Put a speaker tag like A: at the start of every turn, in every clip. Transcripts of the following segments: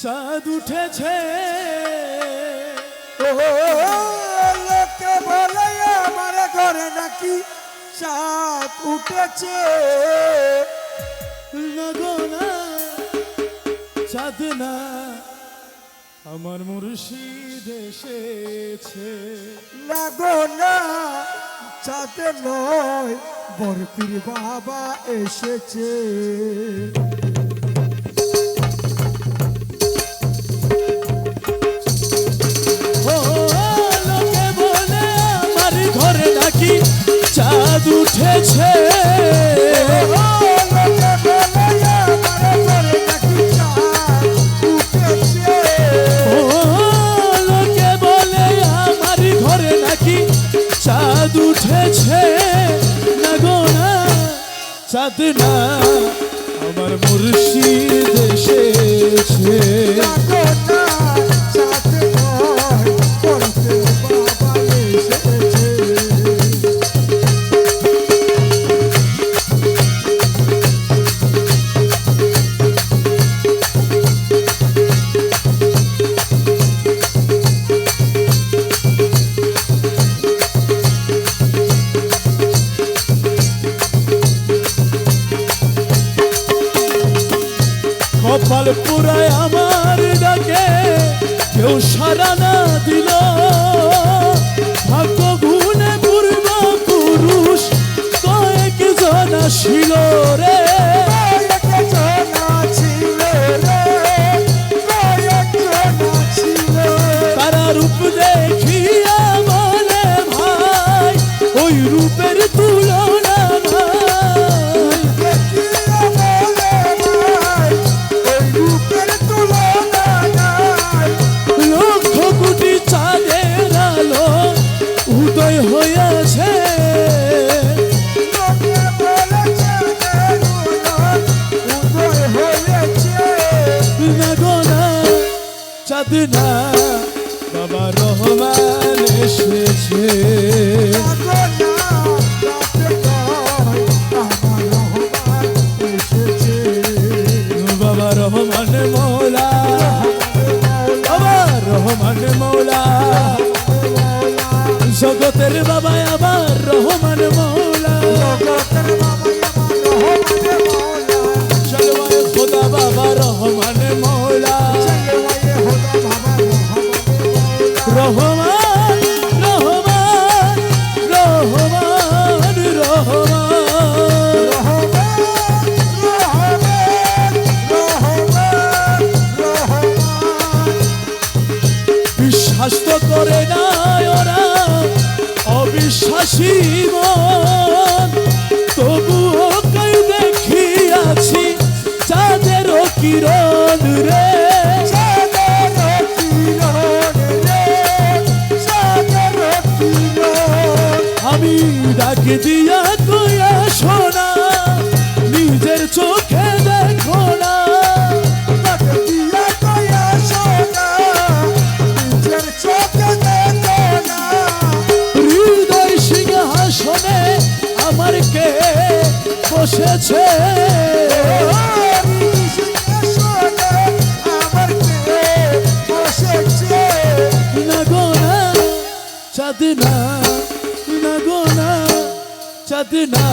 A: চাঁদ উঠেছে
B: লোকে বলে আমার ঘরে নাকি চাঁদ উঠেছে।
A: না গো না চাঁদ না আমার মুর্শিদ এসেছে।
B: না গো না চাঁদ নয় বরফির বাবা এসেছে।
A: লোকে বলে আমার ঘরে নাকি চাঁদ উঠেছে। লোকে বলে আমার ঘরে নাকি চাঁদ উঠেছে। না গো না চাঁদ না আমার মুর্শিদ এসেছে। কপাল পুরায় আমার ডাকে কেউ সারা না দিল। ভাগ্য গুণে পূর্ব পুরুষ কয়েক জন ছিল রে। তারা রূপ দেখিয়া বলে ভাই ওই রূপের তুলনা হয়েছে। না গো না চাঁদ না বাবা রহমান এসেছে। বাবা রহমান মৌলা বাবা রহমান মৌলা জগতের বাবা আবার রহমান মৌলা। চলওয়ায় খোদা বাবা রহমান মৌলা। রহমান রহমান রহমান রহমান। বিশ্বাস তো করে না ওরা অবিশ্বাসী মন, তবুও কাই দেখিয়াছি চাঁদেরও কিরণ রে। আমি ডাক দিয়া কইয়া শোনা নিজের চোখে দেখো না। হৃদয় সিংহাসনে আমার কে বসেছে। না গো না চাঁদ না না গো না চাঁদ না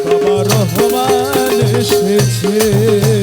A: বাবা রহমান এসেছে।